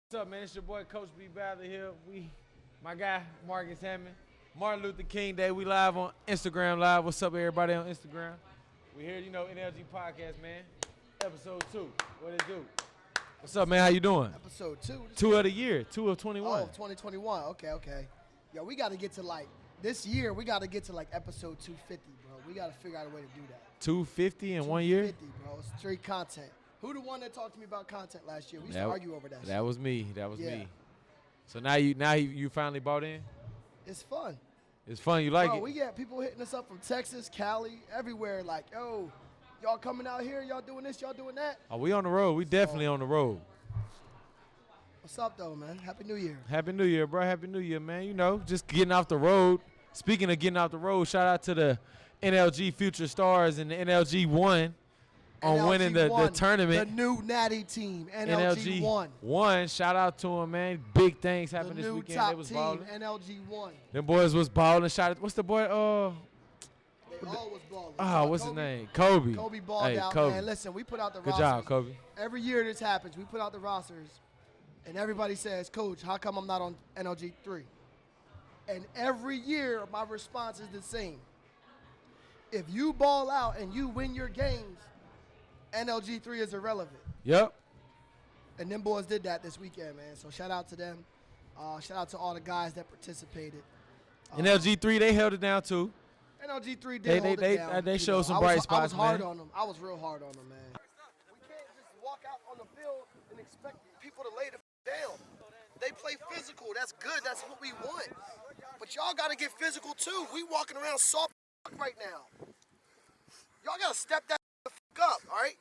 What's up, man? It's your boy, Coach B. Ballard here. My guy, Marcus Hammond. Martin Luther King Day. We live on Instagram Live. What's up, everybody on Instagram? We here, NLG Podcast, man. Episode 2. What it do? What's up, man? How you doing? Episode 2. 2 of the year. 2 of 21. Oh, 2021. Okay. Yo, we got to get to this year, we got to get to episode 250, bro. We got to figure out a way to do that. 250 in 1 year? 250, bro. Straight content. Who the one that talked to me about content last year? We used to argue over that shit. That was me. Me. So now you finally bought in? It's fun. It's fun. You like Bro, it? we get people hitting us up from Texas, Cali, everywhere. Like, yo, y'all coming out here? Y'all doing this? Y'all doing that? Oh, we on the road. We definitely on the road. What's up, though, man? Happy New Year. Happy New Year, bro. Happy New Year, man. Just getting off the road. Speaking of getting off the road, shout out to the NLG Future Stars and the NLG 1 on winning the tournament. The new natty team, NLG 1. 1. Shout out to them, man. Big things happened this weekend. Top they was team, balling. NLG 1. Them boys was balling. Shout out. What's the boy? They all was balling. What's his name? Kobe. Kobe balled out, Kobe. man. Listen, we put out the Good rosters. job, Kobe. Every year this happens, we put out the rosters, and everybody says, Coach, how come I'm not on NLG 3? And every year, my response is the same. If you ball out and you win your games, NLG 3 is irrelevant. Yep. And them boys did that this weekend, man. So shout out to them. Shout out to all the guys that participated. NLG 3, they held it down too. NLG 3 did hold it down. They showed some bright spots, I was hard man. on them. I was real hard on them, man. We can't just walk out on the field and expect people to lay the down. They play physical. That's good. That's what we want. But y'all got to get physical too. We walking around soft right now. Y'all got to step that up, all right?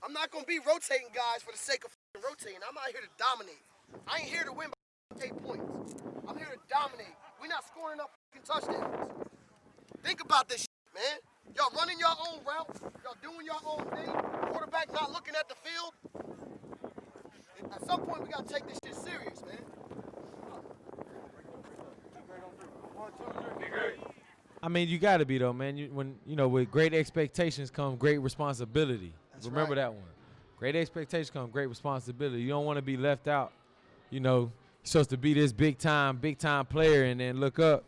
I'm not going to be rotating guys for the sake of rotating. I'm out here to dominate. I ain't here to win by 8 points. I'm here to dominate. We're not scoring up touchdowns. Think about this shit, man. Y'all running your own route. Y'all doing your own thing. Quarterback not looking at the field. At some point, we got to take this shit serious, man. I mean, you got to be, though, man. With great expectations come great responsibility. Remember that one. Great expectations come great responsibility. You don't want to be left out. You're supposed to be this big time player and then look up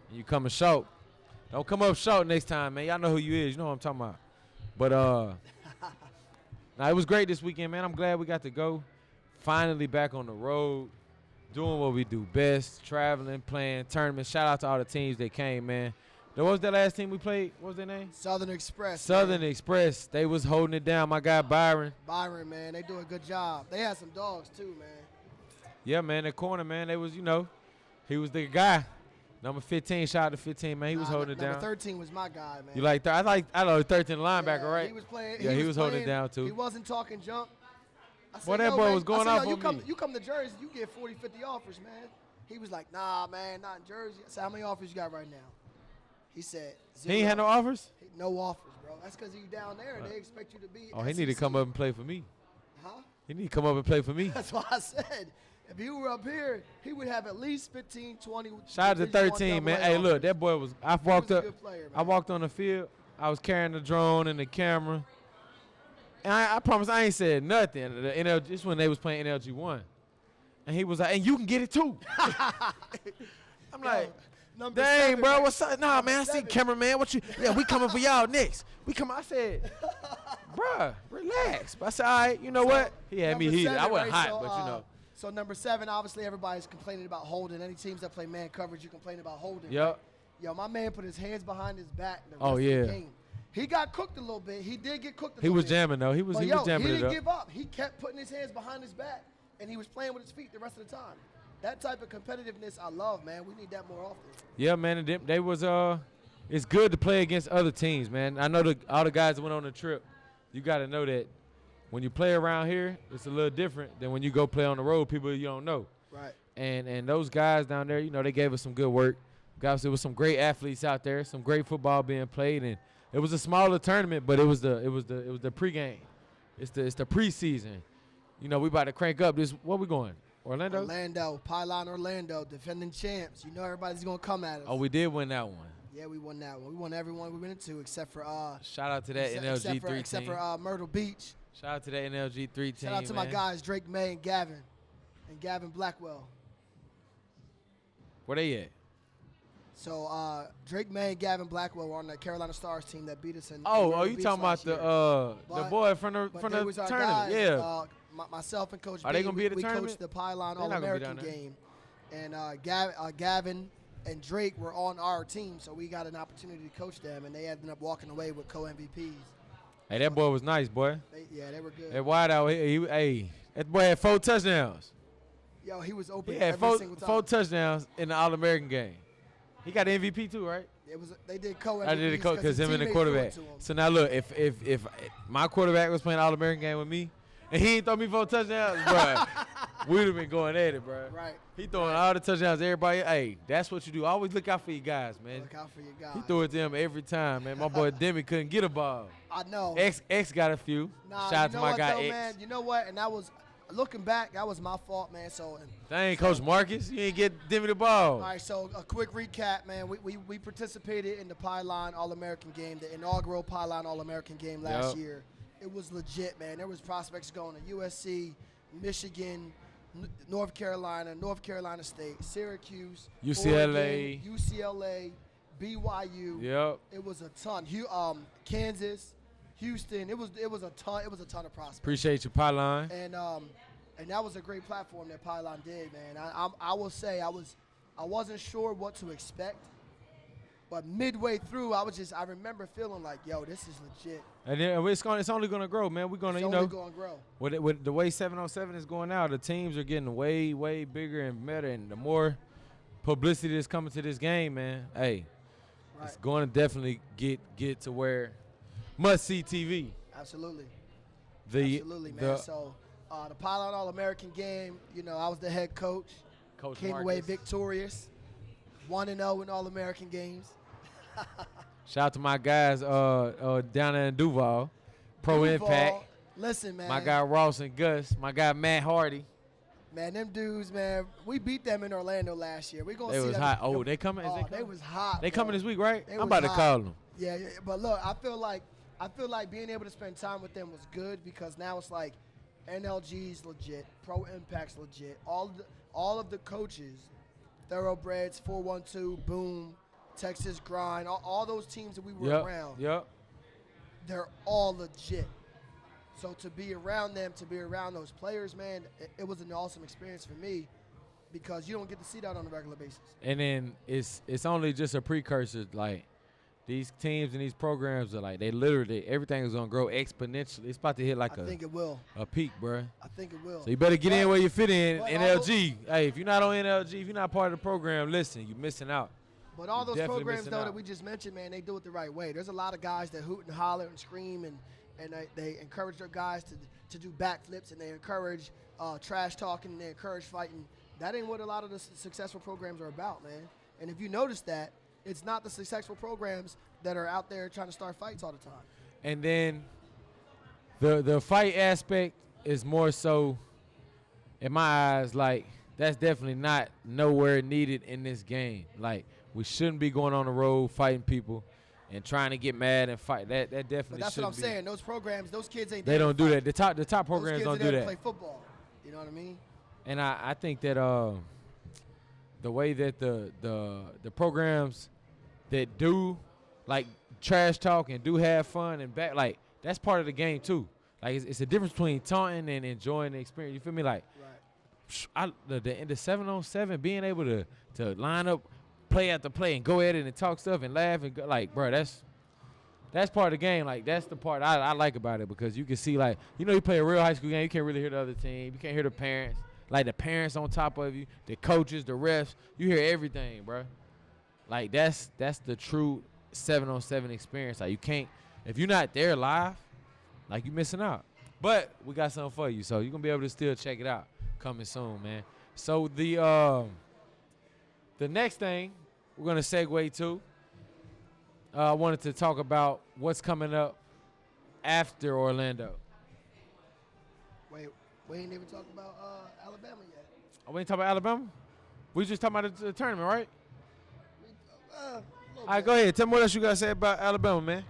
and you coming short. Don't come up short next time, man. Y'all know who you is. You know what I'm talking about. But it was great this weekend, man. I'm glad we got to go. Finally back on the road, doing what we do best, traveling, playing tournaments. Shout out to all the teams that came, man. What was that last team we played? What was their name? Southern Express. Southern Express. They was holding it down. My guy Byron. Byron, man, they do a good job. They had some dogs too, man. Yeah, man, the corner, man, they was, he was the guy. Number 15, shout out to 15, man. He was holding it down. Number 13 was my guy, man. You like I know 13 linebacker, right? He was playing. Yeah, he was holding it down too. He wasn't talking jump. Boy, that boy was going off on me. You come to Jersey, you get 40, 50 offers, man. He was like, nah, man, not in Jersey. I said, how many offers you got right now? He said, 0. He ain't had no offers? No offers, bro. That's because you down there. They expect you to be he need to come up and play for me. Huh? He need to come up and play for me. That's why I said, if he were up here, he would have at least 15, 20. Shout out to 13, man. Hey, look, that boy was – I walked up. Player, I walked on the field. I was carrying the drone and the camera. And I promise I ain't said nothing. This when they was playing NLG 1. And he was like, and you can get it too. I'm like – dang, 7, bro, man. what's up? Nah, man, I see cameraman. We coming for y'all next. I said, bruh, relax. But I said, all right, you know what? He had me heated. I wasn't hot, but So number 7, obviously everybody's complaining about holding. Any teams that play man coverage, you complain about holding. Yep. Yo, my man put his hands behind his back the rest Oh, yeah. of the game. He got cooked a little bit. He did get cooked a He little was bit. jamming, though. He was jamming he it didn't up. give up. He kept putting his hands behind his back, and he was playing with his feet the rest of the time. That type of competitiveness I love, man. We need that more often. Yeah, man. And they was it's good to play against other teams, man. I know all the guys that went on the trip. You got to know that when you play around here, it's a little different than when you go play on the road. People you don't know. Right. And those guys down there, they gave us some good work. Guys, there was some great athletes out there, some great football being played, and it was a smaller tournament, but it was the pregame. It's the preseason. We about to crank up this. Where we going? Orlando, Pylon Orlando, defending champs. Everybody's going to come at us. Oh, we did win that one. Yeah, we won that one. We won everyone we went into except for shout out to that NLG 3 team. Except for Myrtle Beach. Shout out to that NLG 3 team. Shout out to my guys, Drake, May, and Gavin. and Gavin Blackwell. Where they at? So Drake May and Gavin Blackwell were on the Carolina Stars team that beat us in. Oh, in you Beach talking about last year. the boy from the They was our tournament? guys, Yeah. Myself and Coach Are B, they gonna be at the we tournament? coached the Pylon They're not gonna be All-American down there. game, and Gavin and Drake were on our team, so we got an opportunity to coach them, and they ended up walking away with co-MVPs. Hey, that boy was nice, boy. They were good. That wideout, hey, that boy had 4 touchdowns. Yo, he was open He had every single time. 4 touchdowns in the All-American game. He got the MVP too, right? They did co-MVPs I did it because him and the teammates quarterback. threw it to him. So now look, if my quarterback was playing All-American game with me, and he ain't throw me 4 touchdowns, bro, we'd have been going at it, bro. Right. He throwing all the touchdowns. Everybody, hey, that's what you do. Always look out for your guys, man. Look out for your guys. He threw it to him every time, man. My boy Demi couldn't get a ball. I know. X got a few. Nah, Shout out you to know my what, guy though, X. man? You know what? And that was, looking back, that was my fault, man. So, Dang, Coach Marcus, you ain't get Demi the ball. all right, so a quick recap, man. We participated in the Pylon All-American game, the inaugural Pylon All-American game last Yep. year. It was legit, man. There was prospects going to USC, Michigan, North Carolina State, Syracuse, UCLA. Oregon, UCLA, BYU. Yep. It was a ton. Kansas, Houston. It was a ton. It was a ton of prospects. Appreciate you, Pylon. And that was a great platform that Pylon did, man. I will say I wasn't sure what to expect, but midway through I remember feeling like, yo, this is legit. And then it's only gonna grow, man. We're gonna, It's you only know, going to grow. with the way 707 is going now, the teams are getting way, way bigger and better, and the more publicity that's coming to this game, man, hey, Right. it's going to definitely get to where must see TV. Absolutely. Absolutely, Man. So the Pylon All-American game, you know, I was the head coach. Coach Came Marcus. away victorious, 1-0 in All-American games. Shout out to my guys down there in Duval, Pro Duval, Impact. Listen, man. My guy Ross and Gus, my guy Matt Hardy. Man, them dudes, man. We beat them in Orlando last year. We gonna They see was them. hot. Oh, they coming? Is Oh, they they coming? was hot. They bro. coming this week, right? They I'm was about to hot. call them. Yeah, but look, I feel like being able to spend time with them was good because now it's like NLG's legit, Pro Impact's legit. All of the coaches, Thoroughbreds, 412, Boom, Texas Grind, all those teams that we were around, Yep. they're all legit. So to be around them, to be around those players, man, it was an awesome experience for me because you don't get to see that on a regular basis. And then it's only just a precursor. Like these teams and these programs are like they literally everything is gonna grow exponentially. It's about to hit like I think it will. a peak, bruh. I think it will. So you better get in where you fit in. but NLG. Hey, if you're not on NLG, if you're not part of the program, listen, you're missing out. But all You're those definitely programs, missing though, out. that we just mentioned, man, they do it the right way. There's a lot of guys that hoot and holler and scream, and they encourage their guys to do backflips, and they encourage trash talking, and they encourage fighting. That ain't what a lot of the successful programs are about, man. And if you notice that, it's not the successful programs that are out there trying to start fights all the time. And then the fight aspect is more so, in my eyes, like that's definitely not nowhere needed in this game. Like we shouldn't be going on the road fighting people and trying to get mad and fight. That definitely. But that's what I'm shouldn't be. saying. Those programs, those kids ain't. They there to don't do fight. that. The top Those programs kids don't are do there to that. play football. You know what I mean? And I think that the way that the programs that do like trash talk and do have fun and back, like that's part of the game too. Like it's a difference between taunting and enjoying the experience. You feel me? Like Right. the 7-on-7 being able to line up play after play and go at it and talk stuff and laugh and go, like, bro, that's part of the game. Like that's the part I like about it because you can see, like, you know, you play a real high school game, you can't really hear the other team, you can't hear the parents, like the parents on top of you, the coaches, the refs, you hear everything, bro. Like that's the true 7-on-7 experience. Like you can't, if you're not there live, like you missing out. But we got something for you, so you're gonna be able to still check it out coming soon, man. So the next thing we're gonna segue to, I wanted to talk about what's coming up after Orlando. Wait, we ain't even talking about Alabama yet. Oh, we ain't talking about Alabama? We just talking about the tournament, right? All right, go ahead. Tell me what else you got to say about Alabama, man.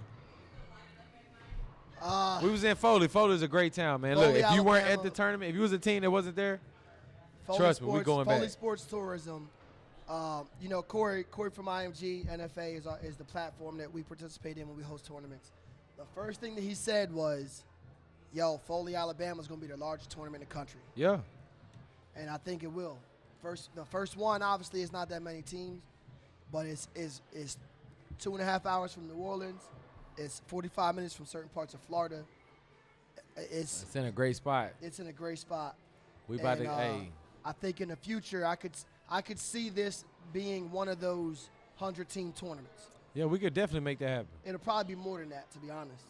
We was in Foley. Foley's a great town, man. Look, Foley, if you weren't at Alabama. the tournament, if you was a team that wasn't there, Trust me, we going Foley back. Sports Tourism. You know, Corey from IMG NFA is the platform that we participate in when we host tournaments. The first thing that he said was, "Yo, Foley, Alabama is going to be the largest tournament in the country." Yeah. And I think it will. The first one, obviously, is not that many teams, but it's 2.5 hours from New Orleans. It's 45 minutes from certain parts of Florida. It's in a great spot. It's in a great spot. We about to, I think in the future, I could see this being one of those 100-team tournaments. Yeah, we could definitely make that happen. It'll probably be more than that, to be honest.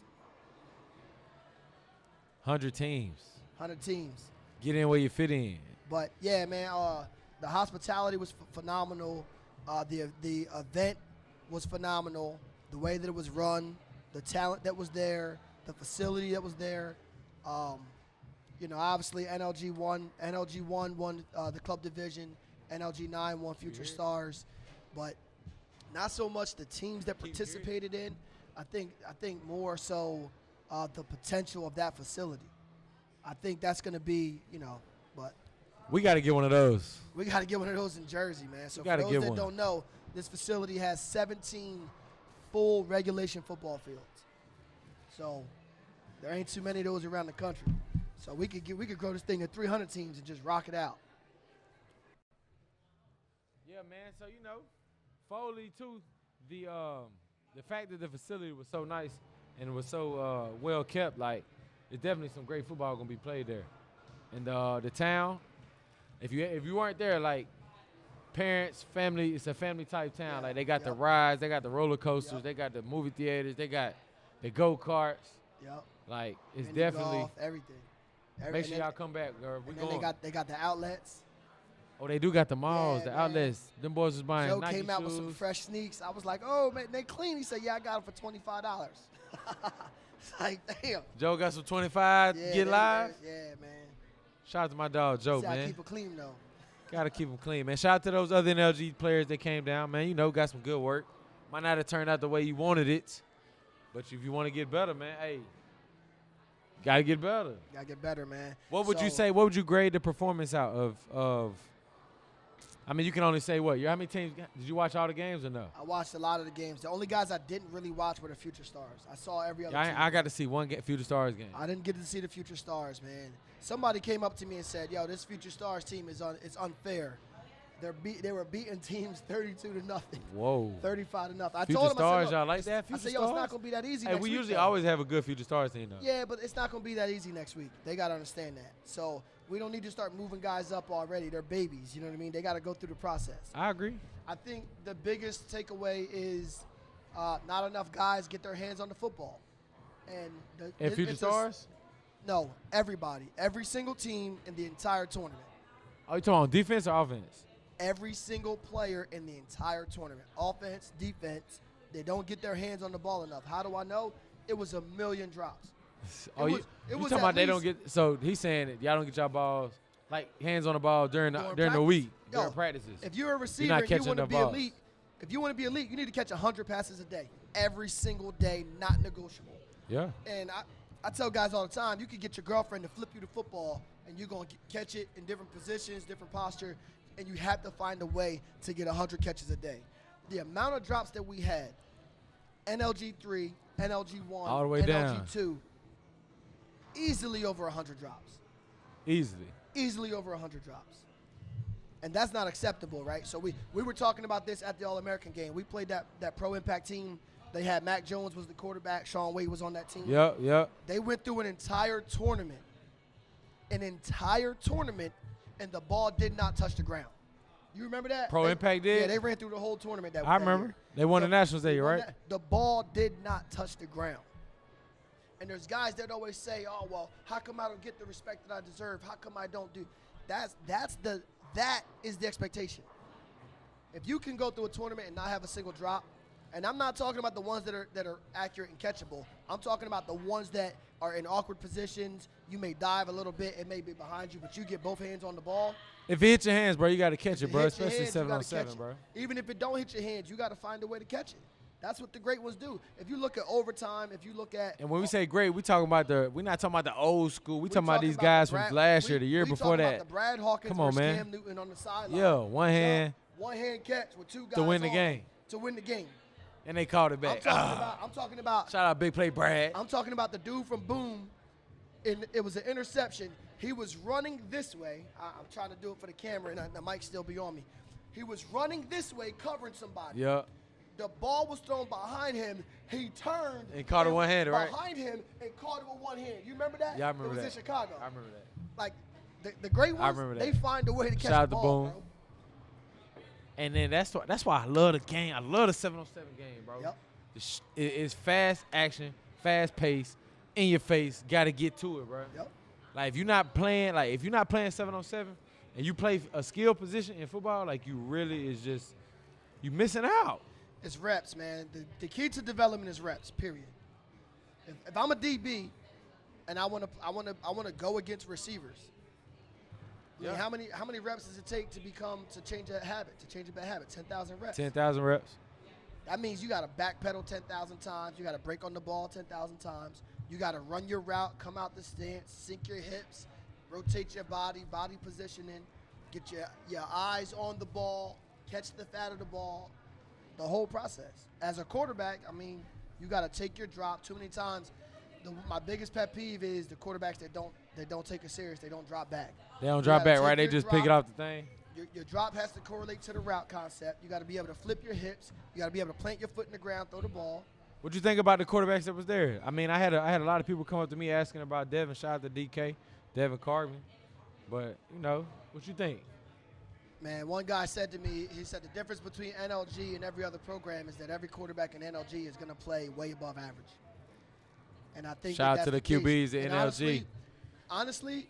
100 teams. 100 teams. Get in where you fit in. But, yeah, man, the hospitality was phenomenal. The event was phenomenal. The way that it was run, the talent that was there, the facility that was there. You know, obviously NLG won the club division. NLG 9 won Future Stars, but not so much the teams that participated in. I think more so the potential of that facility. I think that's going to be, you know, but we got to get one of those. we got to get one of those in Jersey, man. So for gotta those get that one. don't know, this facility has 17 full regulation football fields. So there ain't too many of those around the country. So we could grow this thing to 300 teams and just rock it out. Yeah, man. So, you know, Foley, too, the fact that the facility was so nice and it was so well kept, like, it's definitely some great football going to be played there. And the town, if you weren't there, like, parents, family, it's a family-type town. Yeah, Like, they got the yep. rides, they got the roller coasters, Yep. they got the movie theaters, they got the go-karts. Yep. Like, it's Mini definitely golf, everything. make sure y'all come back, girl. We And then going. they got the outlets. Oh, they do got the malls, Yeah, the man. outlets. Them boys was buying Joe Nike came out with some shoes. fresh sneaks. I was like, oh man, they clean. He said, yeah, I got them for $25. It's like, damn. Joe got some 25. Yeah, Get live. Yeah, man. Shout out to my dog Joe, See, I man. keep it clean though. Gotta keep them clean, man. Shout out to those other NLG players that came down, man. You know, got some good work. Might not have turned out the way you wanted it, but if you want to get better, man, hey, gotta get better. Gotta get better, man. What would you So- say? What would you grade the performance out of? I mean, you can only say what? How many teams? Did you watch all the games or no? I watched a lot of the games. The only guys I didn't really watch were the Future Stars. I saw every other team. I got to see one Future Stars game. I didn't get to see the Future Stars, man. Somebody came up to me and said, "Yo, this Future Stars team is it's unfair. They were beating teams 32-0, Whoa. 35-0." I Future told them, Stars, I said, y'all like that? I Future said, "Yo, it's not Stars? gonna be that easy." Hey, next we week, usually though." always have a good Future Stars team, though. Yeah, but it's not gonna be that easy next week. They gotta understand that. So we don't need to start moving guys up already. They're babies. You know what I mean? They gotta go through the process. I agree. I think the biggest takeaway is not enough guys get their hands on the football. And Future Stars? No, everybody. Every single team in the entire tournament. Are you talking about defense or offense? Every single player in the entire tournament. Offense, defense. They don't get their hands on the ball enough. How do I know? It was a million drops. Oh, It you was talking at about they don't least- get? So he's saying that y'all don't get y'all balls like hands on the ball during the During week practice? during Yo, practices. If you're a receiver not and you catching want to the be balls. elite, if you want to be elite, you need to catch 100 passes a day. Every single day, not negotiable. Yeah. And I tell guys all the time, you could get your girlfriend to flip you the football, and you're going to catch it in different positions, different posture, and you have to find a way to get 100 catches a day. The amount of drops that we had, NLG 3, NLG 1, All the way NLG down. 2, easily over 100 drops. Easily. Easily over 100 drops. And that's not acceptable, right? So we were talking about this at the All-American game. We played that pro impact team. They had Mac Jones was the quarterback. Sean Wade was on that team. Yep. They went through an entire tournament, and the ball did not touch the ground. You remember that? Pro Impact did? Yeah, they ran through the whole tournament that I remember. year. They won the Nationals that year, won right? The ball did not touch the ground. And there's guys that always say, "Oh, well, how come I don't get the respect that I deserve? How come I don't do?" That is the expectation. If you can go through a tournament and not have a single drop, and I'm not talking about the ones that are accurate and catchable. I'm talking about the ones that are in awkward positions. You may dive a little bit, it may be behind you, but you get both hands on the ball. If it hits your hands, bro, you got to catch it, If bro. hits your Especially hands, you 7 on gotta catch 7, it. bro. Even if it don't hit your hands, you got to find a way to catch it. That's what the great ones do. If you look at overtime, if you look at And when we say great, we're not talking about the old school. We're talking about these guys from last year, the year before that. About the Brad Hawkins Come on, versus man. Cam Newton on the sideline. Yeah, one hand catch with two guys to win the on game. To win the game. And they called it back. I'm talking about. Shout out Big Play Brad. I'm talking about the dude from Boom. It was an interception. He was running this way. I'm trying to do it for the camera, and the mic still be on me. He was running this way, covering somebody. Yeah. The ball was thrown behind him. He turned and caught it one-handed, right? Behind him and caught it with one hand. You remember that? Yeah, I remember that. It was in Chicago. I remember that. Like the great ones, I remember that. they find a way to catch Shout the out to ball, Boom. bro. And then that's why I love the game. I love the 7-on-7 game, bro. Yep. It's fast action, fast pace, in your face. Got to get to it, bro. Yep. Like if you're not playing 7-on-7 and you play a skill position in football, like you really is just you missing out. It's reps, man. The key to development is reps. Period. If I'm a DB and I want to go against receivers, yeah. I mean, how many reps does it take to change a habit, to change a bad habit? 10,000 reps. 10,000 reps. That means you got to backpedal 10,000 times. You got to break on the ball 10,000 times. You got to run your route, come out the stance, sink your hips, rotate your body positioning, get your eyes on the ball, catch the fat of the ball. The whole process. As a quarterback, I mean, you got to take your drop too many times. My biggest pet peeve is the quarterbacks that don't take it serious. They don't drop back. They don't drop back, right? They just pick it off the thing. Your drop has to correlate to the route concept. You got to be able to flip your hips. You got to be able to plant your foot in the ground, throw the ball. What you think about the quarterbacks that was there? I mean, I had a lot of people come up to me asking about Devin. Shout out to DK, Devin Carvin. But what you think? Man, one guy said to me, he said the difference between NLG and every other program is that every quarterback in NLG is going to play way above average. And I think shout out to the QBs at NLG. Honestly,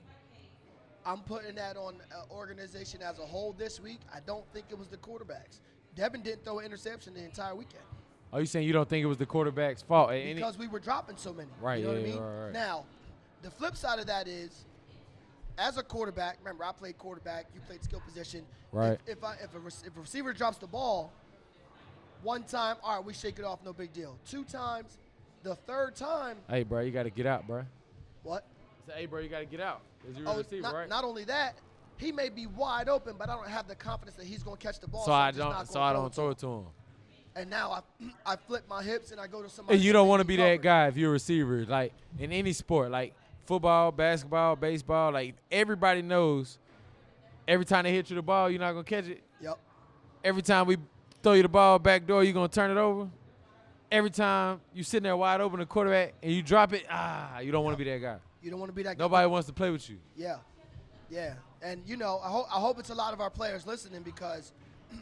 I'm putting that on an organization as a whole this week. I don't think it was the quarterbacks. Devin didn't throw an interception the entire weekend. Oh, you saying you don't think it was the quarterback's fault? Because we were dropping so many. Right, you know what I mean? Right. Now, the flip side of that is, as a quarterback, remember I played quarterback, you played skill position. Right. If a receiver drops the ball, one time, all right, we shake it off, no big deal. 2 times, the third time. Hey, bro, you got to get out, bro. What? I said, hey, bro, you got to get out. Because you're a receiver, right? Not only that, he may be wide open, but I don't have the confidence that he's going to catch the ball. So I don't throw it to him. And now I flip my hips and I go to somebody. And you don't want to be that guy if you're a receiver, like in any sport, like football, basketball, baseball. Like everybody knows, every time they hit you the ball, you're not gonna catch it. Yep. Every time we throw you the ball back door, you're gonna turn it over. Every time you sitting there wide open, the quarterback, and you drop it, you don't want to be that guy. You don't want to be that guy. Nobody wants to play with you. Yeah. And I hope it's a lot of our players listening because,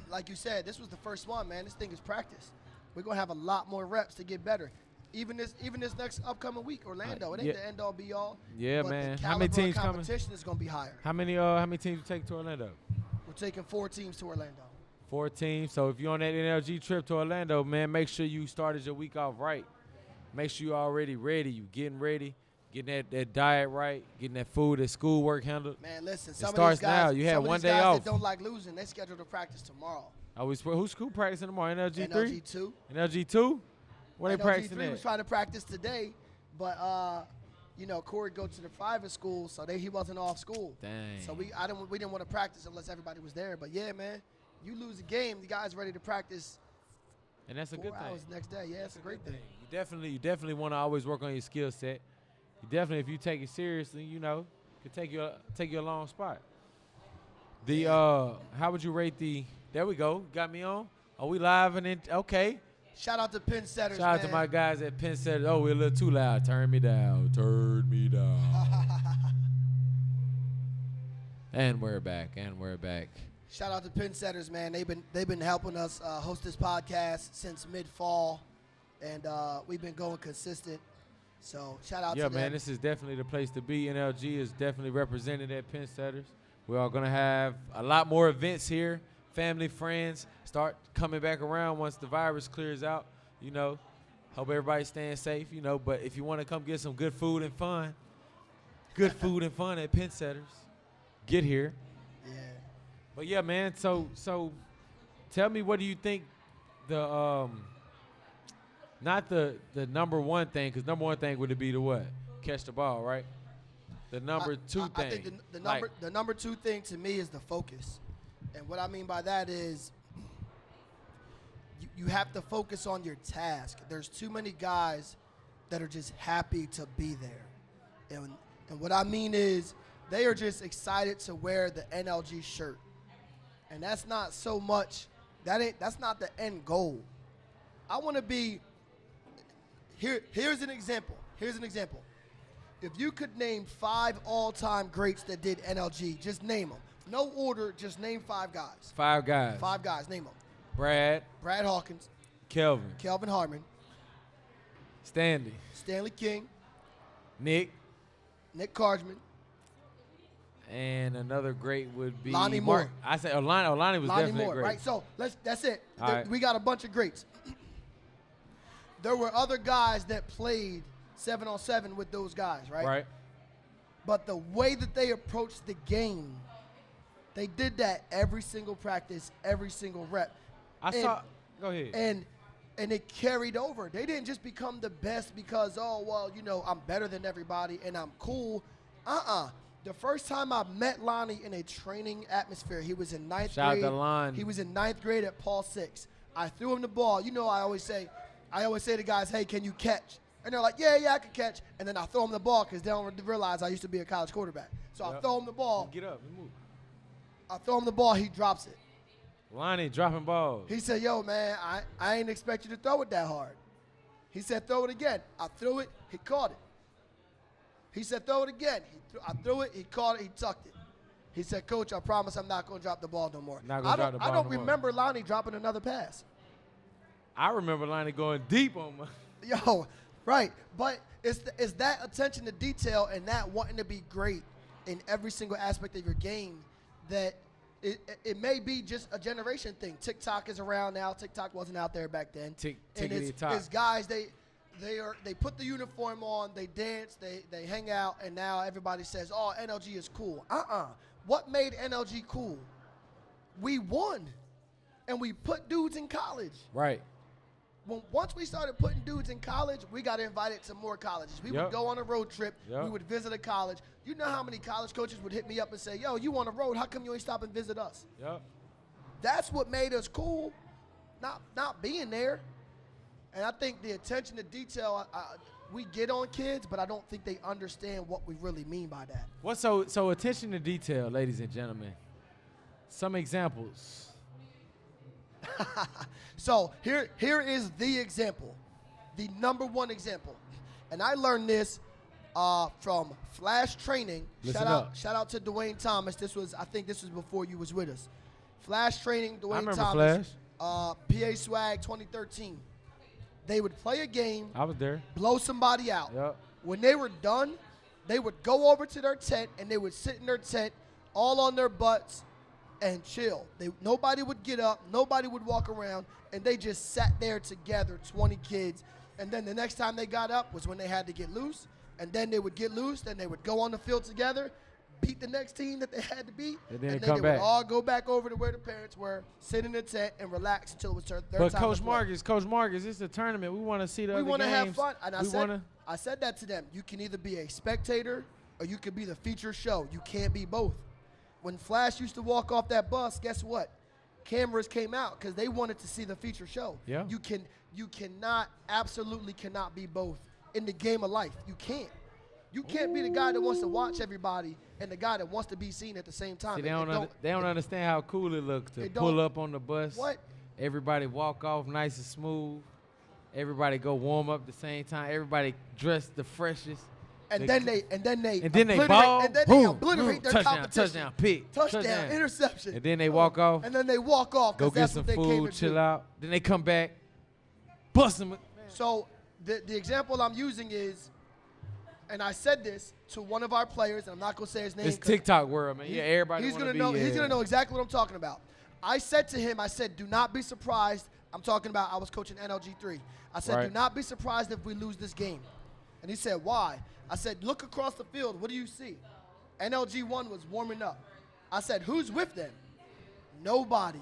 like you said, this was the first one, man. This thing is practice. We're gonna have a lot more reps to get better. Even this next upcoming week, Orlando. It ain't the end all be all. Yeah, but man. The How many teams coming? Competition is gonna be higher. How many teams you take to Orlando? We're taking 4 teams to Orlando. 4 teams. So if you're on that NLG trip to Orlando, man, make sure you started your week off right. Make sure you're already ready. You getting ready. Getting that diet right, getting that food, that schoolwork handled. Man, listen, it starts now. You had one day off. That don't like losing, they scheduled to practice tomorrow. Who's school practicing tomorrow? NLG 3? NLG 2. NLG 2? Where they practicing NLG 3 at? was trying to practice today, but Corey go to the private school, so he wasn't off school. Dang. So we didn't want to practice unless everybody was there. But yeah, man, you lose a game, the guy's ready to practice. And that's a good thing. 4 hours the next day. Yeah, it's a great thing. You definitely want to always work on your skill set. You definitely, if you take it seriously, can take you a long spot. How would you rate the? There we go. Got me on. Are we live and okay? Shout out to Penn Setters. Shout out to my guys at Penn Setters. Oh, we're a little too loud. Turn me down. And we're back. Shout out to Penn Setters, man. They've been helping us host this podcast since mid-fall, and we've been going consistent. So shout out to them. Yeah, man, this is definitely the place to be. NLG is definitely represented at Penn Setters. We are going to have a lot more events here. Family, friends start coming back around once the virus clears out. Hope everybody's staying safe. But if you want to come get some good food and fun at Penn Setters, get here. Yeah. But yeah, man. So tell me, what do you think the Not the number one thing, because number one thing would be to what? Catch the ball, right? The number two thing. I think the number two thing to me is the focus. And what I mean by that is you have to focus on your task. There's too many guys that are just happy to be there. And what I mean is they are just excited to wear the NLG shirt. And that's not so much, that's not the end goal. I want to be, here's an example. If you could name 5 all-time greats that did NLG, just name them. No order, just name 5 guys. 5 guys. 5 guys, name them. Brad Hawkins. Kelvin Harmon. Stanley King. Nick Cargman. And another great would be Lonnie Moore. I said Lonnie was definitely Moore, great. right? So that's it. All right. We got a bunch of greats. There were other guys that played 7-on-7 with those guys, right? Right. But the way that they approached the game, they did that every single practice, every single rep. Go ahead. And it carried over. They didn't just become the best because, I'm better than everybody and I'm cool. The first time I met Lonnie in a training atmosphere, he was in ninth grade. Shout out to Lon. He was in 9th grade at Paul 6. I threw him the ball. I always say to guys, hey, can you catch? And they're like, yeah, I can catch. And then I throw him the ball because they don't realize I used to be a college quarterback. So I throw him the ball. Get up and move. I throw him the ball. He drops it. Lonnie dropping balls. He said, yo, man, I ain't expect you to throw it that hard. He said, throw it again. I threw it. He caught it. He said, throw it again. I threw it. He caught it. He tucked it. He said, Coach, I promise I'm not going to drop the ball no more. I don't remember Lonnie dropping another pass. I remember Lonnie going deep on my. Yo, right. But it's that attention to detail and that wanting to be great in every single aspect of your game that it may be just a generation thing. TikTok is around now. TikTok wasn't out there back then. It's guys, they put the uniform on, they dance, they hang out, and now everybody says, oh, NLG is cool. What made NLG cool? We won, and we put dudes in college. Right. Once we started putting dudes in college, we got invited to more colleges. We would go on a road trip. We would visit a college. You know how many college coaches would hit me up and say, yo, you on the road, how come you ain't stop and visit us? Yep. That's what made us cool, not being there. And I think the attention to detail, we get on kids, but I don't think they understand what we really mean by that. So attention to detail, ladies and gentlemen. Some examples. So here is the example, the number one example. And I learned this from Flash Training. Shout out to Dwayne Thomas. I think this was before you was with us. Flash Training, Dwayne Thomas. PA Swag 2013. They would play a game. I was there. Blow somebody out. Yep. When they were done, they would go over to their tent and they would sit in their tent all on their butts and chill. Nobody would get up. Nobody would walk around. And they just sat there together, 20 kids. And then the next time they got up was when they had to get loose. And then they would get loose. Then they would go on the field together, beat the next team that they had to beat. And then they would all go back over to where the parents were, sit in the tent, and relax until it was their time. But Coach Marcus, it's a tournament. We want to see the other games. We want to have fun. And I said that to them. You can either be a spectator or you can be the feature show. You can't be both. When Flash used to walk off that bus, guess what? Cameras came out because they wanted to see the feature show. Yeah. You absolutely cannot be both in the game of life. You can't. You can't be the guy that wants to watch everybody and the guy that wants to be seen at the same time. See, they don't understand how cool it looks to pull up on the bus. What? Everybody walk off nice and smooth. Everybody go warm up at the same time. Everybody dressed the freshest. And then they ball. And then they obliterate their competition. Touchdown, pick. Touchdown, interception. And then they walk off. And then they walk off. Go get some food, chill out. Then they come back, bust them. So the example I'm using is, and I said this to one of our players, and I'm not gonna say his name. It's TikTok world, man. Yeah, everybody. He's gonna know. He's gonna know exactly what I'm talking about. I said to him, do not be surprised. I'm talking about. I was coaching NLG 3. I said, do not be surprised if we lose this game. And he said, why? I said, look across the field. What do you see? NLG 1 was warming up. I said, who's with them? Nobody.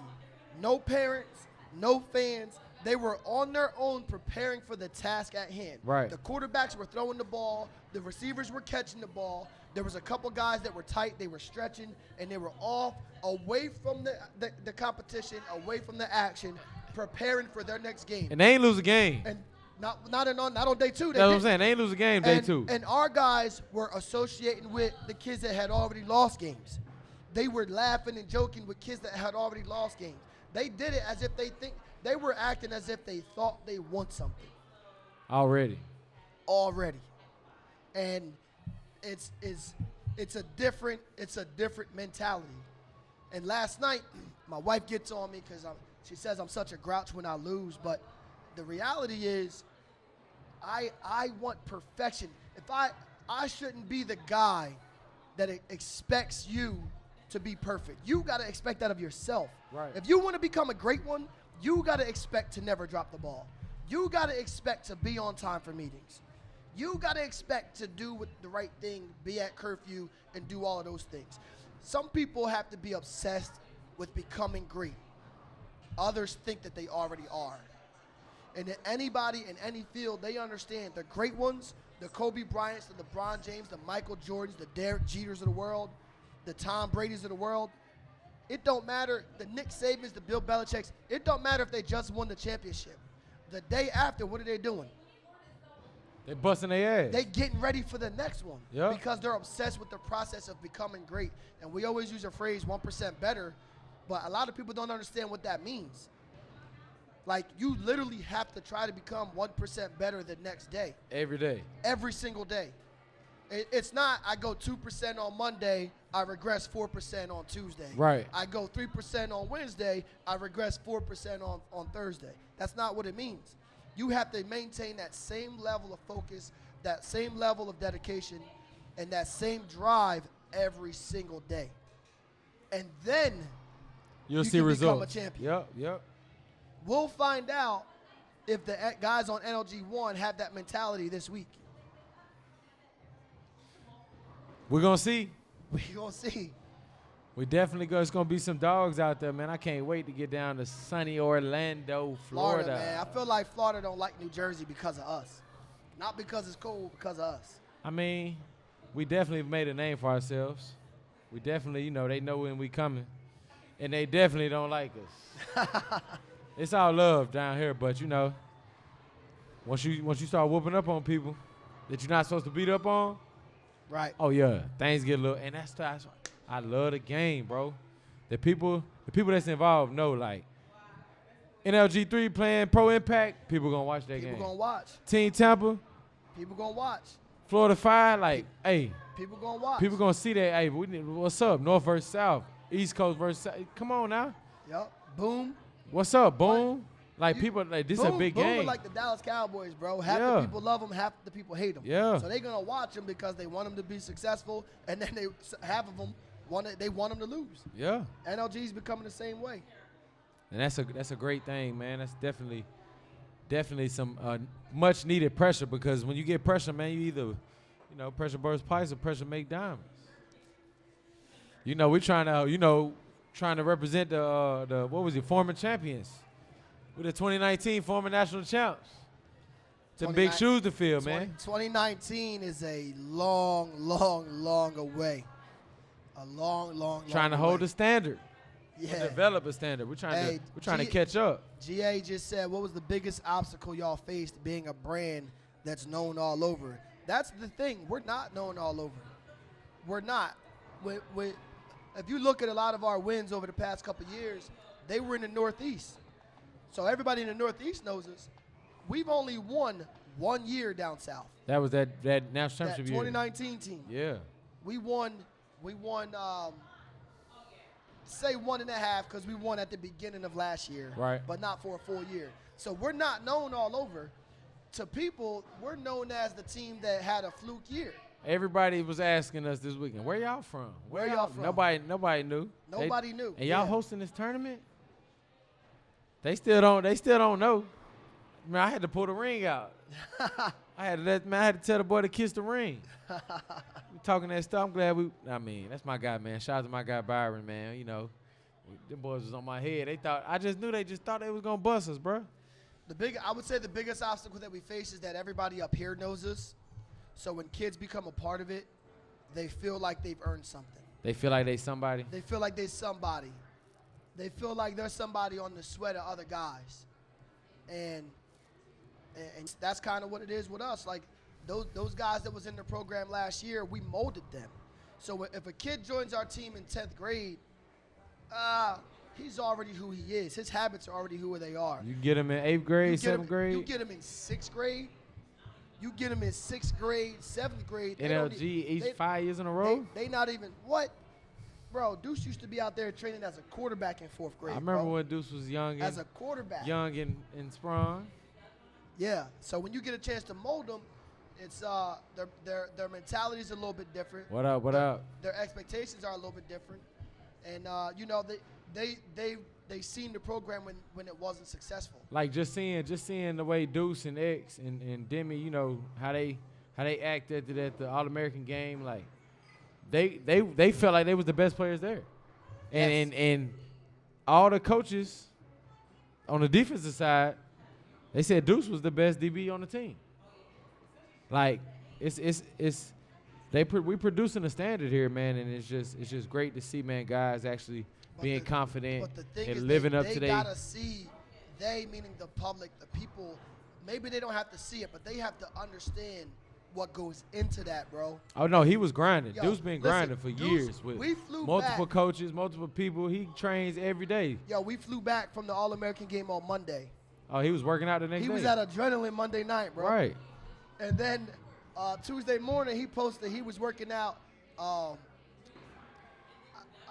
No parents, no fans. They were on their own preparing for the task at hand. Right. The quarterbacks were throwing the ball. The receivers were catching the ball. There was a couple guys that were tight. They were stretching, and they were off, away from the competition, away from the action, preparing for their next game. And they ain't lose a game. And not on day two. That's what I'm saying. They ain't lose a game day two. And our guys were associating with the kids that had already lost games. They were laughing and joking with kids that had already lost games. They did it as if they were acting as if they thought they won something. Already. And it's a different mentality. And last night, my wife gets on me because she says I'm such a grouch when I lose, but the reality is I want perfection. If I shouldn't be the guy that expects you to be perfect. You got to expect that of yourself. Right. If you want to become a great one, you got to expect to never drop the ball. You got to expect to be on time for meetings. You got to expect to do the right thing, be at curfew, and do all of those things. Some people have to be obsessed with becoming great. Others think that they already are. And anybody in any field, they understand the great ones, the Kobe Bryants, the LeBron James, the Michael Jordans, the Derek Jeters of the world, the Tom Brady's of the world. It don't matter, the Nick Sabans, the Bill Belichick's, it don't matter if they just won the championship. The day after, what are they doing? They busting their ass. They getting ready for the next one. Yep. Because they're obsessed with the process of becoming great. And we always use a phrase, 1% better, but a lot of people don't understand what that means. Like, you literally have to try to become 1% better the next day. Every day. Every single day. It's not, I go 2% on Monday, I regress 4% on Tuesday. Right. I go 3% on Wednesday, I regress 4% on Thursday. That's not what it means. You have to maintain that same level of focus, that same level of dedication, and that same drive every single day. And then You'll you see can results. become a champion. Yep. We'll find out if the guys on NLG 1 have that mentality this week. We're going to see. We're going to see. We definitely go. It's going to be some dogs out there, man. I can't wait to get down to sunny Orlando, Florida. Man. I feel like Florida don't like New Jersey because of us. Not because it's cold, because of us. I mean, we definitely made a name for ourselves. We definitely, they know when we coming. And they definitely don't like us. It's all love down here, but, once you start whooping up on people that you're not supposed to beat up on, right? Oh, yeah, things get a little, and that's I love the game, bro. The people that's involved know, like, NLG3 playing Pro Impact, people going to watch that game. People going to watch. Team Tampa. People going to watch. Florida 5, like, hey. People going to watch. People going to see that, hey, what's up, North versus South, East Coast versus South. Come on now. Yep. Boom. What's up, Boom? Like, people, like, this is a big Boom game. Are like the Dallas Cowboys, bro. Half the people love them, half the people hate them. Yeah. So they're going to watch them because they want them to be successful, and then half of them want them to lose. Yeah. NLG's becoming the same way. And that's a great thing, man. That's definitely some much needed pressure, because when you get pressure, man, you either, pressure bursts pipes or pressure make diamonds. We're trying to represent the former champions. We're the 2019 former national champs. Some big shoes to fill, man. 2019 is a long, long, long away. A long, long, long trying to hold the standard. Yeah. Develop a standard. We're trying to catch up. GA just said, what was the biggest obstacle y'all faced being a brand that's known all over? That's the thing. We're not known all over. We're not. If you look at a lot of our wins over the past couple of years, they were in the Northeast. So everybody in the Northeast knows us. We've only won 1 year down south. That was that national championship year. 2019 team. Yeah. We won, say 1.5, because we won at the beginning of last year. Right. But not for a full year. So we're not known all over. To people, we're known as the team that had a fluke year. Everybody was asking us this weekend, where y'all from? Where y'all from? Nobody knew. Nobody knew. And y'all hosting this tournament? They still don't know. Man, I had to pull the ring out. I had to tell the boy to kiss the ring. We talking that stuff. I'm glad that's my guy, man. Shout out to my guy Byron, man. Them boys was on my head. They just thought they was gonna bust us, bro. I would say the biggest obstacle that we face is that everybody up here knows us. So when kids become a part of it, they feel like they've earned something. They feel like they somebody. They feel like they're somebody. They feel like they're somebody on the sweat of other guys. And that's kind of what it is with us. Like those guys that was in the program last year, we molded them. So if a kid joins our team in 10th grade, he's already who he is. His habits are already who they are. You get him in 8th grade, 7th grade. You get him in 6th grade. You get him in 6th grade, 7th grade. NLG 5 years in a row? They not even, what? Bro, Deuce used to be out there training as a quarterback in 4th grade, I remember when Deuce was young. As a quarterback. Young and sprung. Yeah. So when you get a chance to mold them, it's their mentality is a little bit different. What up? Their expectations are a little bit different. And, they seen the program when it wasn't successful. Like just seeing the way Deuce and X and Demi, you know, how they acted at the All-American game, like they felt like they was the best players there. And Yes. and all the coaches on the defensive side, they said Deuce was the best DB on the team. Like we producing a standard here, man, and it's just great to see, man, guys actually being confident and living up to they gotta see, meaning the public, the people, maybe they don't have to see it, but they have to understand what goes into that, bro. Oh, no, he was grinding. Yo, Dude's been grinding for years with multiple coaches, multiple people. He trains every day. Yo, we flew back from the All-American game on Monday. Oh, he was working out the next day? He was at Adrenaline Monday night, bro. Right. And then Tuesday morning, he posted he was working out.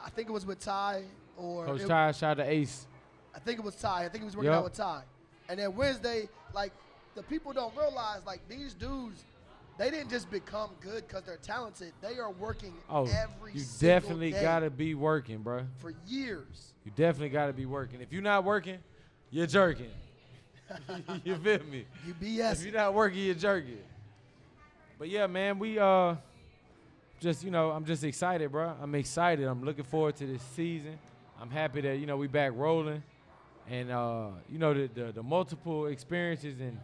I think it was with Ty or Coach Ty, shout out to Ace. I think it was Ty. I think he was working out with Ty. And then Wednesday, like, the people don't realize, like, these dudes, they didn't just become good because they're talented. They are working every single day. You definitely got to be working, bro. For years. You definitely got to be working. If you're not working, you're jerking. You feel me? You BS. If you're not working, you're jerking. But, yeah, man, we I'm just excited, bro. I'm excited. I'm looking forward to this season. I'm happy that, we back rolling. And, the multiple experiences and,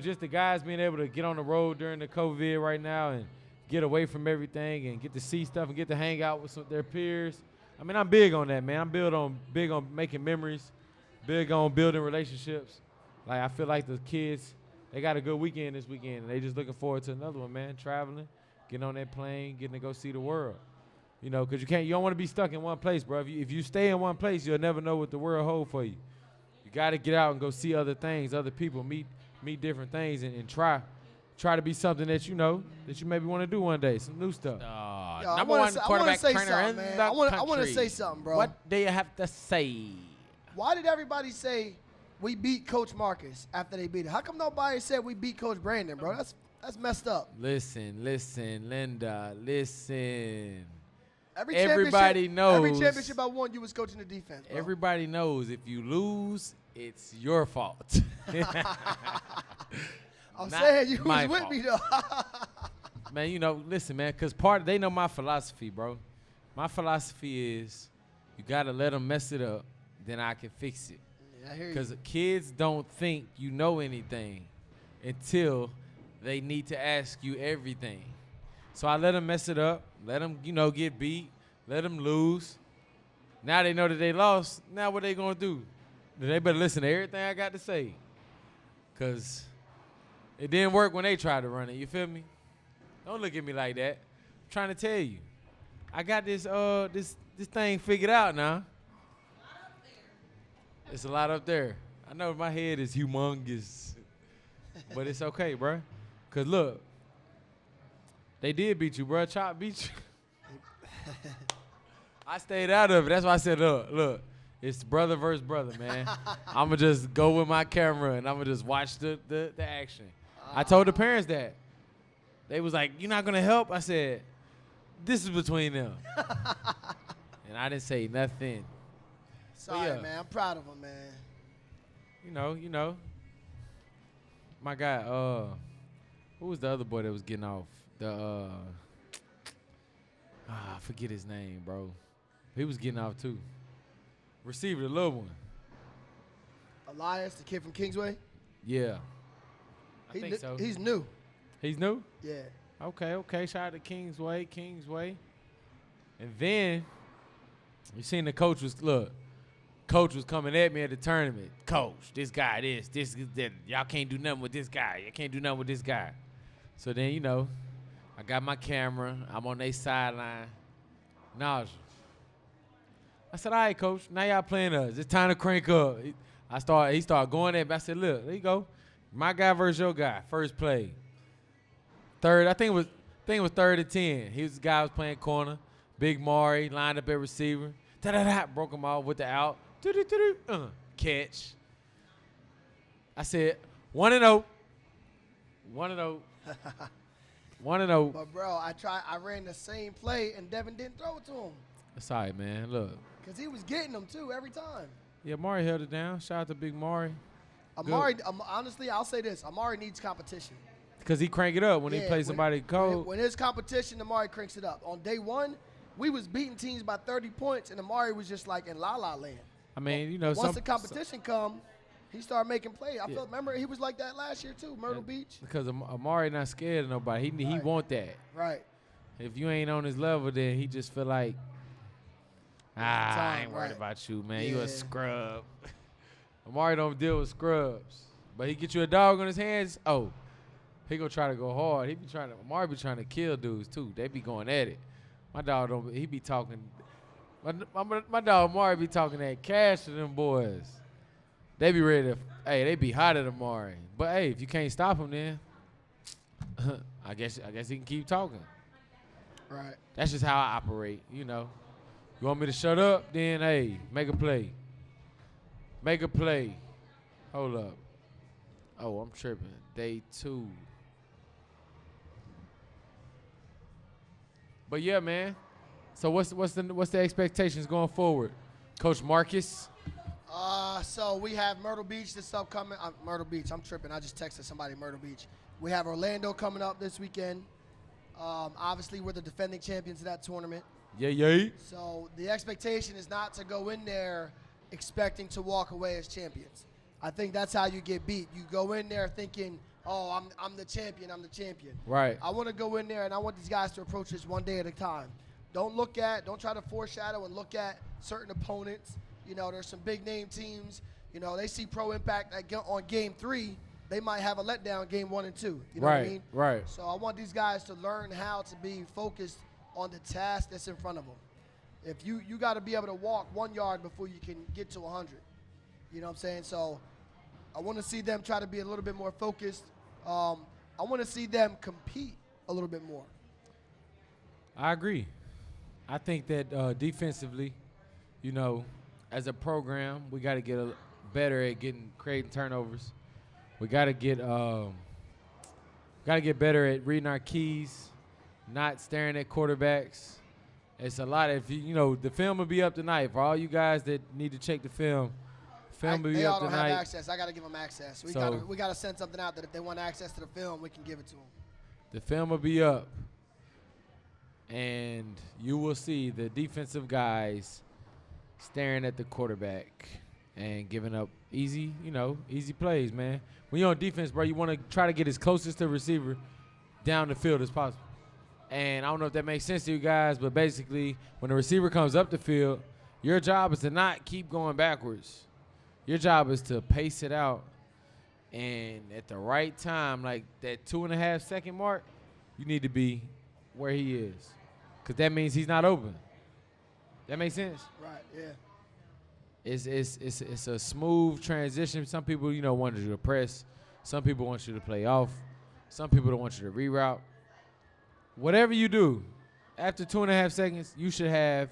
just the guys being able to get on the road during the COVID right now and get away from everything and get to see stuff and get to hang out with their peers. I mean, I'm big on that, man. I'm big on making memories, big on building relationships. Like, I feel like the kids, they got a good weekend this weekend, and they just looking forward to another one, man, traveling. Getting on that plane, getting to go see the world. Because you don't want to be stuck in one place, bro. If you stay in one place, you'll never know what the world holds for you. You got to get out and go see other things, other people, meet different things, and try to be something that that you maybe want to do one day, some new stuff. Number one quarterback trainer in the country. I want to say something, bro. What do you have to say? Why did everybody say we beat Coach Marcus after they beat him? How come nobody said we beat Coach Brandon, bro? That's messed up. Listen, Linda, listen. Everybody knows. Every championship I won, you was coaching the defense, bro. Everybody knows if you lose, it's your fault. I'm saying you was with me, though. Man, listen, man, because they know my philosophy, bro. My philosophy is you got to let them mess it up, then I can fix it. Yeah, I hear you. Because kids don't think you know anything until they need to ask you everything. So I let them mess it up, let them, get beat, let them lose. Now they know that they lost. Now what they going to do? They better listen to everything I got to say. Because it didn't work when they tried to run it. You feel me? Don't look at me like that. I'm trying to tell you. I got this thing figured out now. It's a lot up there. I know my head is humongous. But it's okay, bro. Because, look, they did beat you, bro. Chop beat you. I stayed out of it. That's why I said, look, it's brother versus brother, man. I'm going to just go with my camera, and I'm going to just watch the action. I told the parents that. They was like, you're not going to help? I said, this is between them. And I didn't say nothing. Sorry, man. I'm proud of him, man. You know. My guy, who was the other boy that was getting off? I forget his name, bro. He was getting off too. Receiver, the little one. Elias, the kid from Kingsway? Yeah. I think so. He's new. He's new? Yeah. Okay. Shout out to Kingsway. And then, you seen the coach was coming at me at the tournament. Coach, this guy, this, that. Y'all can't do nothing with this guy. You can't do nothing with this guy. So then, I got my camera. I'm on their sideline. Nausea. I said, all right, coach, now y'all playing us. It's time to crank up. He started going at me. I said, look, there you go. My guy versus your guy. First play. Third, I think it was 3rd and 10. He was the guy who was playing corner. Big Maury lined up at receiver. Broke him off with the out. Catch. I said, 1-0. 1-0. 1-0. But, bro, I ran the same play, and Devin didn't throw it to him. That's all right, man. Look. Because he was getting them, too, every time. Yeah, Maury held it down. Shout out to Big Maury. Amari, honestly, I'll say this. Amari needs competition. Because he crank it up when he plays somebody cold. When his competition, Amari cranks it up. On day one, we was beating teams by 30 points, and Amari was just like in la-la land. I mean, once the competition come, he started making plays. Remember, he was like that last year, too, Myrtle Beach. Because Amari not scared of nobody. He want that. Right. If you ain't on his level, then he just feel like, I ain't worried about you, man. You a scrub. Amari don't deal with scrubs. But he get you a dog on his hands, he gonna try to go hard. Amari be trying to kill dudes, too. They be going at it. My dog he be talking. My dog Amari be talking that cash to them boys. They be ready to, they be hot at Amari. But, if you can't stop him, then I guess he can keep talking. Right. That's just how I operate, You want me to shut up? Then, make a play. Make a play. Hold up. Oh, I'm tripping. Day 2. But yeah, man. So what's the expectations going forward, Coach Marcus? So we have Myrtle Beach this upcoming. Myrtle Beach. I'm tripping. I just texted somebody Myrtle Beach. We have Orlando coming up this weekend. Obviously, we're the defending champions of that tournament. Yeah. So the expectation is not to go in there expecting to walk away as champions. I think that's how you get beat. You go in there thinking, I'm the champion. I'm the champion. Right. I want to go in there, and I want these guys to approach this one day at a time. Don't try to foreshadow and look at certain opponents. There's some big name teams. They see Pro Impact on game 3. They might have a letdown game 1 and 2. You know what I mean? Right. So I want these guys to learn how to be focused on the task that's in front of them. If you got to be able to walk 1 yard before you can get to 100. You know what I'm saying? So I want to see them try to be a little bit more focused. I want to see them compete a little bit more. I agree. I think that defensively, as a program, we got to get better at creating turnovers. We got to get better at reading our keys, not staring at quarterbacks. It's a lot. If the film will be up tonight for all you guys that need to check the film. Film will be up tonight. They all don't have access. I got to give them access. We got to send something out that if they want access to the film, we can give it to them. The film will be up, and you will see the defensive guys staring at the quarterback and giving up easy plays, man. When you're on defense, bro, you want to try to get as closest to the receiver down the field as possible. And I don't know if that makes sense to you guys, but basically when the receiver comes up the field, your job is to not keep going backwards. Your job is to pace it out. And at the right time, like that 2.5 second mark, you need to be where he is. Because that means he's not open. That makes sense? Right, yeah. It's a smooth transition. Some people, want you to press. Some people want you to play off. Some people don't want you to reroute. Whatever you do, after 2.5 seconds, you should have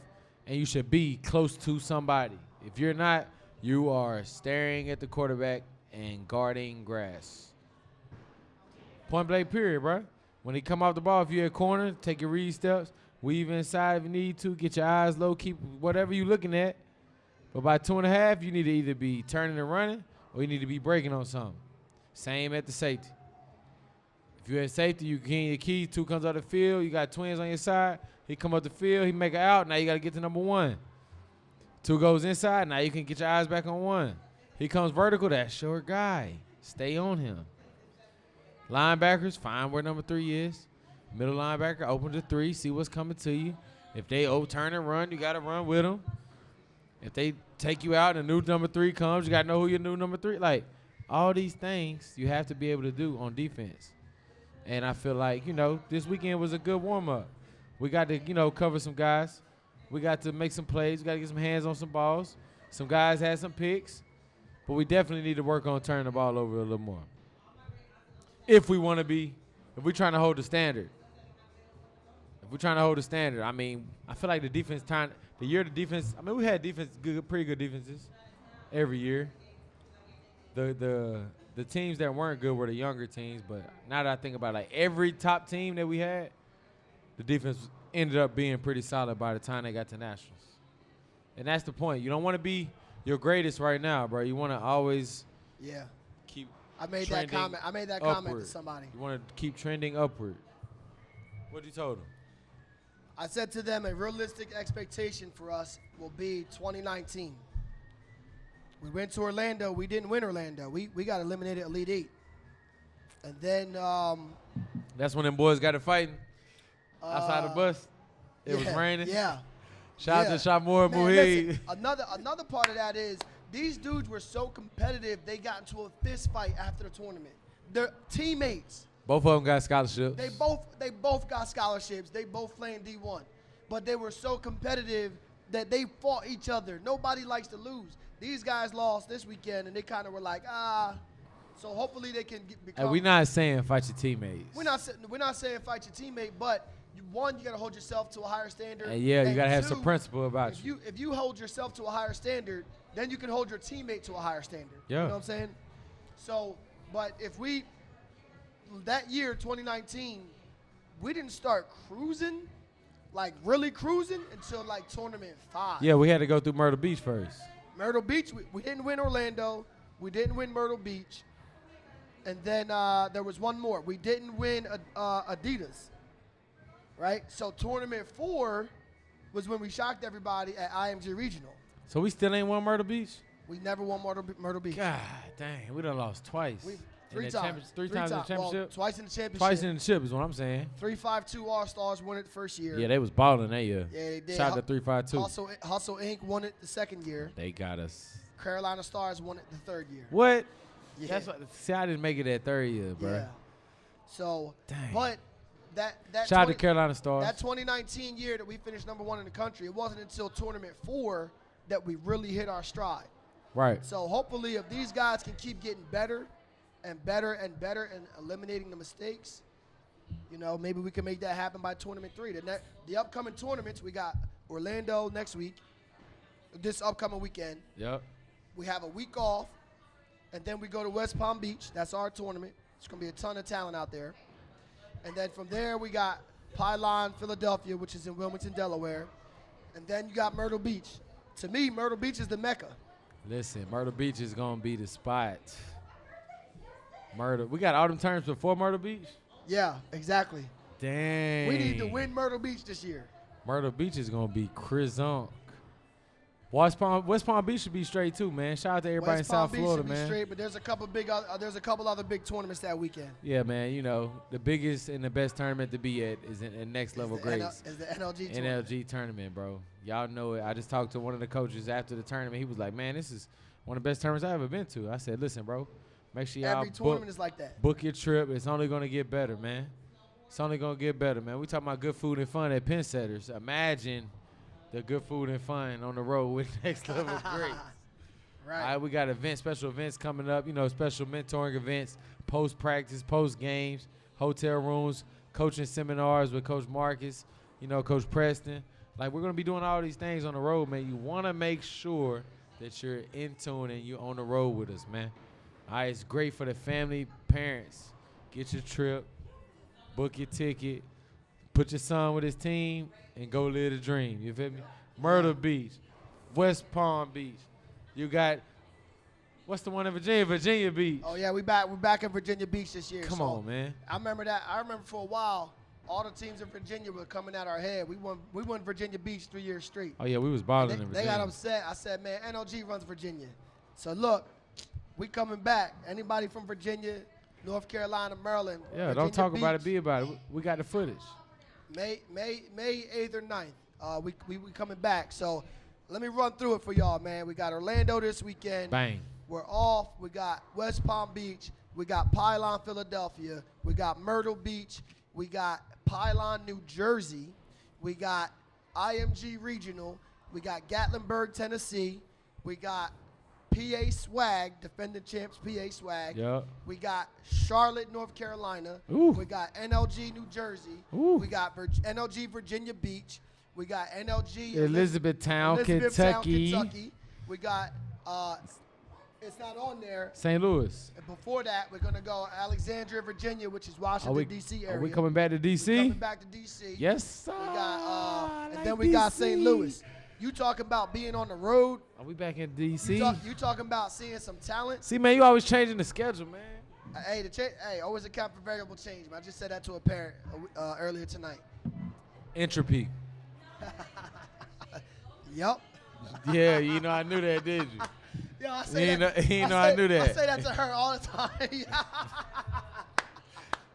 and you should be close to somebody. If you're not, you are staring at the quarterback and guarding grass. Point blank period, bro. When he come off the ball, if you're at corner, take your read steps, weave inside if you need to, get your eyes low, keep whatever you're looking at. But by 2.5, you need to either be turning and running or you need to be breaking on something. Same at the safety. If you're at safety, you gain your key, 2 comes out the field, you got twins on your side, he come up the field, he make it out, now you got to get to number 1. 2 goes inside, now you can get your eyes back on 1. He comes vertical, that's your guy. Stay on him. Linebackers, find where number 3 is. Middle linebacker, open to 3, see what's coming to you. If they overturn and run, you got to run with them. If they take you out and a new number 3 comes, you got to know who your new number 3. Like, all these things you have to be able to do on defense. And I feel like, this weekend was a good warm-up. We got to, cover some guys. We got to make some plays. We got to get some hands on some balls. Some guys had some picks. But we definitely need to work on turning the ball over a little more. If we're trying to hold the standard. I mean, I feel like the defense we had pretty good defenses every year. The teams that weren't good were the younger teams, but now that I think about it, like every top team that we had, the defense ended up being pretty solid by the time they got to nationals. And that's the point. You don't want to be your greatest right now, bro. You want to always keep I made that comment to somebody. You want to keep trending upward. What you told them? I said to them, a realistic expectation for us will be 2019. We went to Orlando. We didn't win Orlando. We got eliminated Elite 8. And then that's when them boys got to fighting outside the bus. It was raining. Yeah. Shout out to Shamor Muhid. Another part of that is these dudes were so competitive, they got into a fist fight after the tournament. Their teammates. Both of them got scholarships. They both got scholarships. They both playing D1. But they were so competitive that they fought each other. Nobody likes to lose. These guys lost this weekend, and they kind of were like, So hopefully they can become. And we're not saying fight your teammates. We're not saying fight your teammate, but you got to hold yourself to a higher standard. And you got to have some principle about you. If you hold yourself to a higher standard, then you can hold your teammate to a higher standard. Yeah. You know what I'm saying? So, but that year, 2019, we didn't start cruising, like really cruising, until like tournament 5. Yeah, we had to go through Myrtle Beach first. Myrtle Beach, we didn't win Orlando. We didn't win Myrtle Beach. And then there was one more. We didn't win Adidas, right? So tournament 4 was when we shocked everybody at IMG Regional. So we still ain't won Myrtle Beach? We never won Myrtle Beach. God dang, we done lost twice. Three times. Three times in the championship? Well, twice in the championship. Twice in the chip is what I'm saying. 352 All-Stars won it the first year. Yeah, they was balling that year. Yeah, they did. Shout out to 352. Hustle Inc. won it the second year. They got us. Carolina Stars won it the third year. What? Yeah. That's what. See, I didn't make it that third year, bro. Yeah. So, dang. But that shout out to Carolina Stars. That 2019 year that we finished number 1 in the country, it wasn't until tournament 4 that we really hit our stride. Right. So hopefully, if these guys can keep getting better and better and better and eliminating the mistakes, maybe we can make that happen by tournament 3. The upcoming tournaments, we got Orlando next week, this upcoming weekend. Yep. We have a week off, and then we go to West Palm Beach. That's our tournament. It's going to be a ton of talent out there. And then from there, we got Pylon, Philadelphia, which is in Wilmington, Delaware. And then you got Myrtle Beach. To me, Myrtle Beach is the Mecca. Listen, Myrtle Beach is going to be the spot. We got all them terms before Myrtle Beach? Yeah, exactly. Dang. We need to win Myrtle Beach this year. Myrtle Beach is going to be crisant. West Palm Beach should be straight too, man. Shout out to everybody in South Florida, man. West Palm Beach should be straight, but there's a couple other big tournaments that weekend. Yeah, man. The biggest and the best tournament to be at is in Next Level Grace. Is the NLG tournament. NLG tournament, bro. Y'all know it. I just talked to one of the coaches after the tournament. He was like, "Man, this is one of the best tournaments I've ever been to." I said, "Listen, bro, make sure y'all every tournament is like that. Book your trip. It's only gonna get better, man. It's only gonna get better, man. We talking about good food and fun at Penn Setters. Imagine the good food and fun on the road with Next Level Grace. Right. All right, we got special events coming up. Special mentoring events, post practice, post games, hotel rooms, coaching seminars with Coach Marcus. Coach Preston. Like, we're going to be doing all these things on the road, man. You want to make sure that you're in tune and you're on the road with us, man. All right, it's great for the family, parents. Get your trip, book your ticket, put your son with his team, and go live the dream. You feel me? Myrtle Beach, West Palm Beach. You got, what's the one in Virginia? Virginia Beach. Oh, yeah, we're back in Virginia Beach this year. Come on, man. I remember that. I remember for a while, all the teams in Virginia were coming at our head. We won Virginia Beach 3 years straight. Oh, yeah, we was balling in Virginia. They got upset. I said, man, NLG runs Virginia. So, look, we coming back. Anybody from Virginia, North Carolina, Maryland. Yeah, Virginia don't talk Beach, about it. Be about it. We got the footage. May 8th or 9th. We coming back. So let me run through it for y'all, man. We got Orlando this weekend. Bang. We're off. We got West Palm Beach. We got Pylon, Philadelphia. We got Myrtle Beach. We got Pylon, New Jersey. We got IMG Regional. We got Gatlinburg, Tennessee. We got PA Swag, defending champs PA Swag. Yep. We got Charlotte, North Carolina. Ooh. We got NLG, New Jersey. Ooh. We got NLG, Virginia Beach. We got NLG, Elizabethtown, Kentucky. We got, it's not on there. St. Louis. And before that, we're going to go Alexandria, Virginia, which is Washington, D.C. area. Are we coming back to D.C.? Coming back to D.C. Yes, sir. We got, and like then we got DC. St. Louis. You talking about being on the road. Are we back in D.C.? You talking about seeing some talent. See, man, you always changing the schedule, man. Hey, always account for variable change, man. I just said that to a parent earlier tonight. Entropy. Yep. Yeah, you know I knew that, did you? Yeah, I say that. I knew that. I say that to her all the time.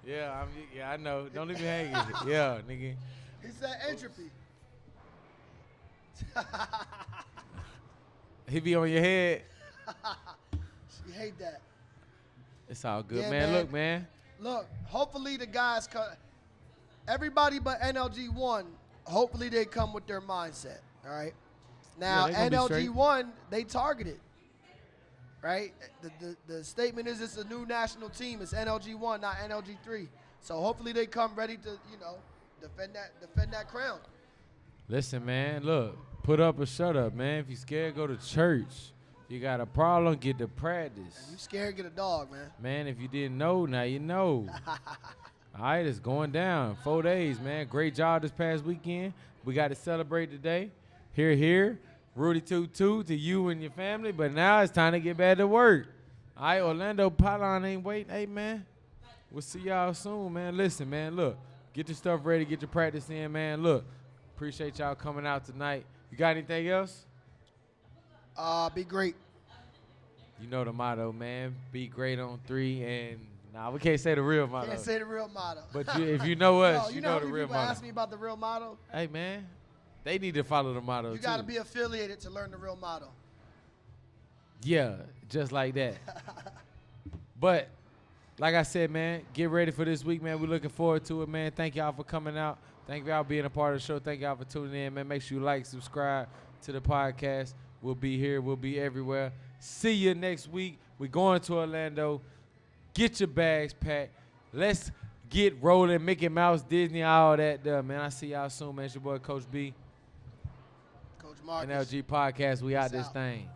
Yeah, I know. Don't leave me hanging. Yeah, nigga. He said entropy. He be on your head. She hate that. It's all good, Yeah, man. man. Look, man. Look, hopefully the guys everybody but NLG 1, hopefully they come with their mindset, all right? Now, Yeah, NLG 1, they targeted, right? The statement is it's a new national team. It's NLG 1, not NLG 3. So hopefully they come ready to, defend that crown. Listen, man. Look, put up or shut up, man. If you scared, go to church. If you got a problem, get to practice. You scared, get a dog, man. Man, if you didn't know, now you know. All right, it's going down. 4 days, man. Great job this past weekend. We got to celebrate today. Here. Rudy Toot to you and your family. But now it's time to get back to work. All right, Orlando Pylon ain't waiting. Hey, man, we'll see y'all soon, man. Listen, man, look. Get your stuff ready. Get your practice in, man. Look, appreciate y'all coming out tonight. You got anything else? Be great. You know the motto, man. Be great on 3 and nah, we can't say the real motto. Can't say the real motto. But if you know us, No, you know know how the many real people motto. ask me about the real motto? Hey, man, they need to follow the motto, You too. got to be affiliated to learn the real motto. Yeah, just like that. But like I said, man, get ready for this week, man. We're looking forward to it, man. Thank y'all for coming out. Thank y'all for being a part of the show. Thank y'all for tuning in, man. Make sure you like, subscribe to the podcast. We'll be here. We'll be everywhere. See you next week. We're going to Orlando. Get your bags packed. Let's get rolling. Mickey Mouse, Disney, all that there, man. I see y'all soon, man. It's your boy, Coach B. Coach Marcus. NLG Podcast. We out Peace this out. thing.